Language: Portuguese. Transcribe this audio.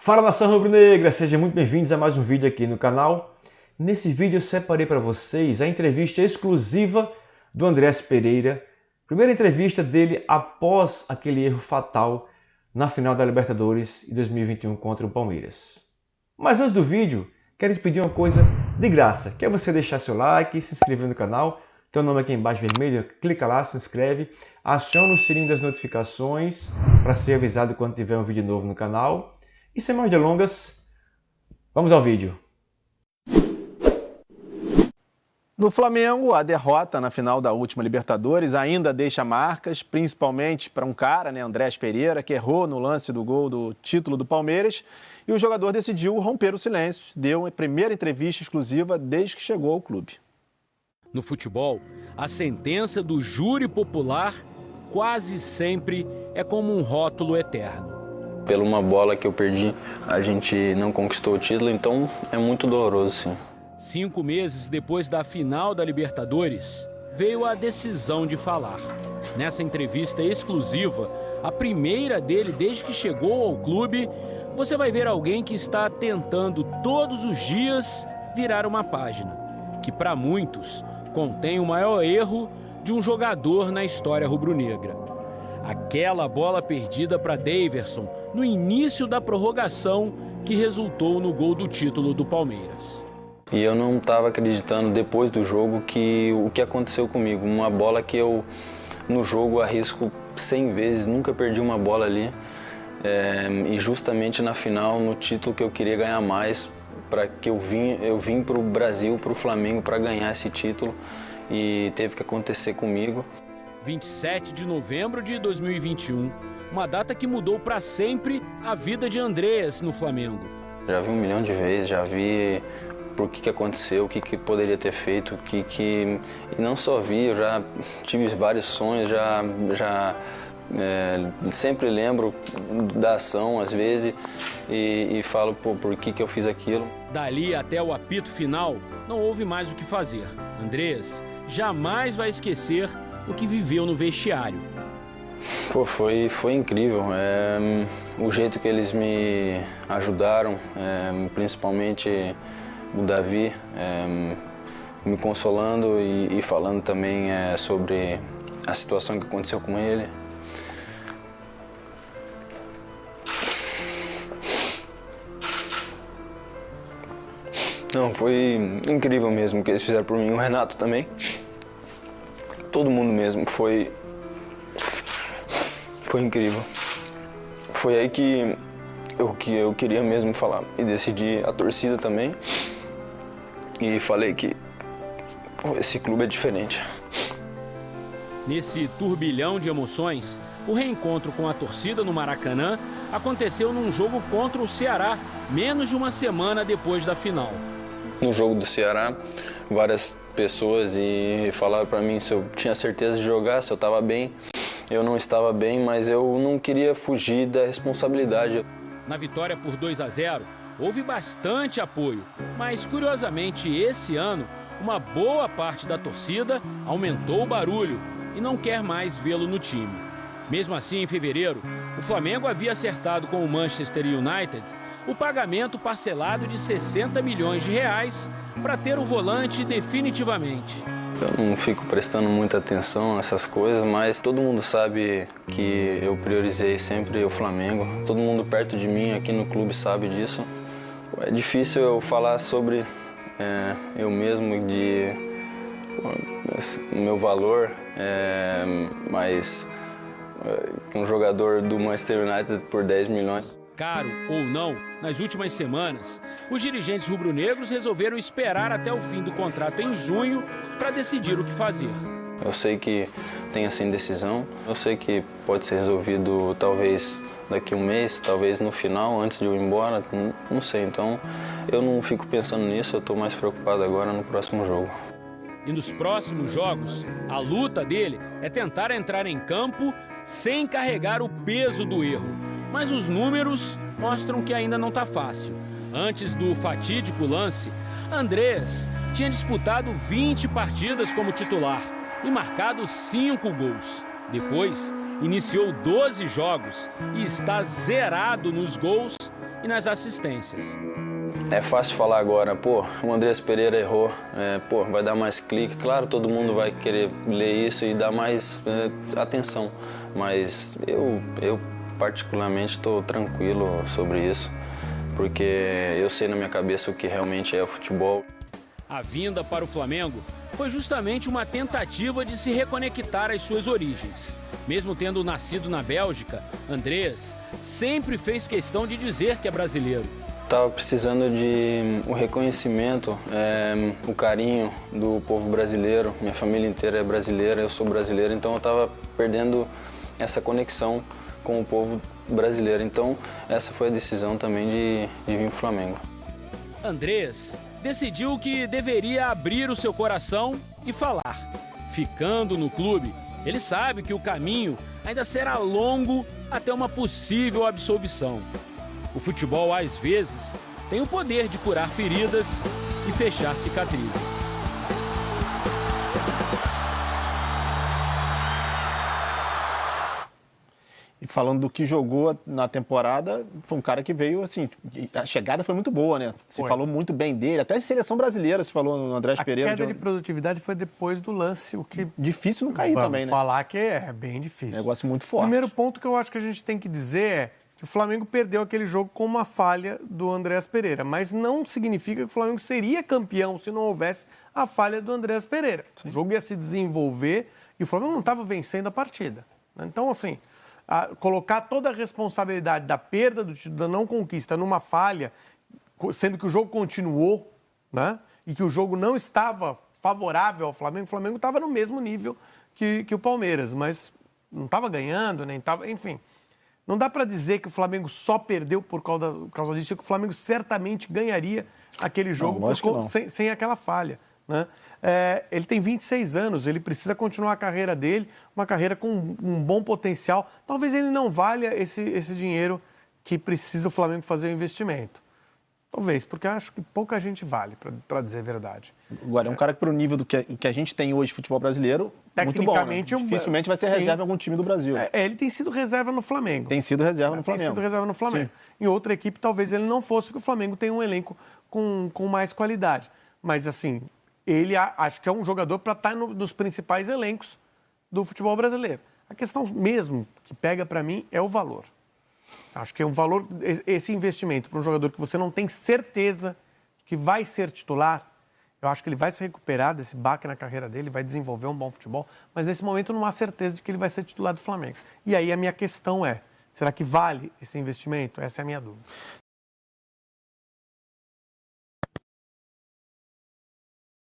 Fala, nação rubro-negra, sejam muito bem-vindos a mais um vídeo aqui no canal. Nesse vídeo eu separei para vocês a entrevista exclusiva do Andreas Pereira, primeira entrevista dele após aquele erro fatal na final da Libertadores de 2021 contra o Palmeiras. Mas antes do vídeo, quero te pedir uma coisa de graça, que é você deixar seu like, se inscrever no canal, tem o nome aqui embaixo vermelho, clica lá, se inscreve, aciona o sininho das notificações para ser avisado quando tiver um vídeo novo no canal. E sem mais delongas, vamos ao vídeo. No Flamengo, a derrota na final da última Libertadores ainda deixa marcas, principalmente para um cara, Andreas Pereira, que errou no lance do gol do título do Palmeiras, e o jogador decidiu romper o silêncio, deu a primeira entrevista exclusiva desde que chegou ao clube. No futebol, a sentença do júri popular quase sempre é como um rótulo eterno. Pela uma bola que eu perdi, a gente não conquistou o título, então é muito doloroso, sim. 5 meses depois da final da Libertadores, veio a decisão de falar. Nessa entrevista exclusiva, a primeira dele desde que chegou ao clube, você vai ver alguém que está tentando todos os dias virar uma página, que para muitos contém o maior erro de um jogador na história rubro-negra. Aquela bola perdida para Daverson no início da prorrogação que resultou no gol do título do Palmeiras. E eu não estava acreditando depois do jogo que o que aconteceu comigo. Uma bola que eu, no jogo, arrisco 100 vezes, nunca perdi uma bola ali. E justamente na final, no título que eu queria ganhar mais, para que eu vim para o Brasil, para o Flamengo, para ganhar esse título. E teve que acontecer comigo. 27 de novembro de 2021, uma data que mudou para sempre a vida de Andreas no Flamengo. Já vi 1 milhão de vezes, já vi por que aconteceu, o que poderia ter feito, e não só vi, eu já tive vários sonhos, sempre lembro da ação às vezes e falo por que eu fiz aquilo. Dali até o apito final, não houve mais o que fazer. Andreas jamais vai esquecer o que viveu no vestiário. Foi incrível, o jeito que eles me ajudaram, principalmente o Davi, me consolando e falando também sobre a situação que aconteceu com ele. Não, foi incrível mesmo o que eles fizeram por mim, o Renato também. Todo mundo mesmo, foi incrível. Foi aí que eu queria mesmo falar e decidi a torcida também. E falei que esse clube é diferente. Nesse turbilhão de emoções, o reencontro com a torcida no Maracanã aconteceu num jogo contra o Ceará, menos de uma semana depois da final. No jogo do Ceará, várias pessoas falaram para mim se eu tinha certeza de jogar, se eu estava bem. Eu não estava bem, mas eu não queria fugir da responsabilidade. Na vitória por 2-0, houve bastante apoio, mas curiosamente esse ano, uma boa parte da torcida aumentou o barulho e não quer mais vê-lo no time. Mesmo assim, em fevereiro, o Flamengo havia acertado com o Manchester United o pagamento parcelado de 60 milhões de reais para ter o volante definitivamente. Eu não fico prestando muita atenção nessas coisas, mas todo mundo sabe que eu priorizei sempre o Flamengo. Todo mundo perto de mim aqui no clube sabe disso. É difícil eu falar sobre eu mesmo, de meu valor, mas um jogador do Manchester United por 10 milhões. Caro ou não, nas últimas semanas, os dirigentes rubro-negros resolveram esperar até o fim do contrato em junho para decidir o que fazer. Eu sei que tem essa indecisão, eu sei que pode ser resolvido talvez daqui a um mês, talvez no final, antes de eu ir embora, não sei. Então eu não fico pensando nisso, eu estou mais preocupado agora no próximo jogo. E nos próximos jogos, a luta dele é tentar entrar em campo sem carregar o peso do erro. Mas os números mostram que ainda não está fácil. Antes do fatídico lance, Andreas tinha disputado 20 partidas como titular e marcado 5 gols. Depois, iniciou 12 jogos e está zerado nos gols e nas assistências. É fácil falar agora, pô, o Andrés Pereira errou, pô, vai dar mais clique. Claro, todo mundo vai querer ler isso e dar mais atenção, mas eu particularmente estou tranquilo sobre isso, porque eu sei na minha cabeça o que realmente é o futebol. A vinda para o Flamengo foi justamente uma tentativa de se reconectar às suas origens. Mesmo tendo nascido na Bélgica, Andrés sempre fez questão de dizer que é brasileiro. Estava precisando de o reconhecimento, o carinho do povo brasileiro. Minha família inteira é brasileira, eu sou brasileiro, então eu estava perdendo essa conexão com o povo brasileiro. Então essa foi a decisão também de vir para o Flamengo. Andrés decidiu que deveria abrir o seu coração e falar. Ficando no clube, ele sabe que o caminho ainda será longo até uma possível absolvição. O futebol, às vezes, tem o poder de curar feridas e fechar cicatrizes. E falando do que jogou na temporada, foi um cara que veio, assim, a chegada foi muito boa, né? Se falou muito bem dele, até em seleção brasileira se falou no Andrés Pereira. A queda de produtividade foi depois do lance, o que... Difícil não cair também, né? falar que é bem difícil. Negócio muito forte. Primeiro ponto que eu acho que a gente tem que dizer é que o Flamengo perdeu aquele jogo com uma falha do Andrés Pereira, mas não significa que o Flamengo seria campeão se não houvesse a falha do Andrés Pereira. Sim. O jogo ia se desenvolver e o Flamengo não estava vencendo a partida. Então, assim, colocar toda a responsabilidade da perda do título, da não conquista, numa falha, sendo que o jogo continuou, né? E que o jogo não estava favorável ao Flamengo, o Flamengo estava no mesmo nível que o Palmeiras, mas não estava ganhando, nem estava, enfim. Não dá para dizer que o Flamengo só perdeu por causa disso, que o Flamengo certamente ganharia aquele jogo sem aquela falha. Né? Ele tem 26 anos, ele precisa continuar a carreira dele, uma carreira com um bom potencial. Talvez ele não valha esse dinheiro que precisa o Flamengo fazer o investimento. Talvez, porque eu acho que pouca gente vale, para dizer a verdade. Agora, é um cara que, para o nível do que a gente tem hoje no futebol brasileiro, tecnicamente, muito bom, né? Dificilmente vai ser reserva em algum time do Brasil. Ele tem sido reserva no Flamengo. Tem sido reserva no Flamengo. Tem sido reserva no Flamengo. Sim. Em outra equipe, talvez ele não fosse, porque o Flamengo tem um elenco com mais qualidade. Mas, assim, ele acho que é um jogador para estar nos principais elencos do futebol brasileiro. A questão mesmo que pega para mim é o valor. Acho que é um valor, esse investimento para um jogador que você não tem certeza que vai ser titular, eu acho que ele vai se recuperar desse baque na carreira dele, vai desenvolver um bom futebol, mas nesse momento não há certeza de que ele vai ser titular do Flamengo. E aí a minha questão é, será que vale esse investimento? Essa é a minha dúvida.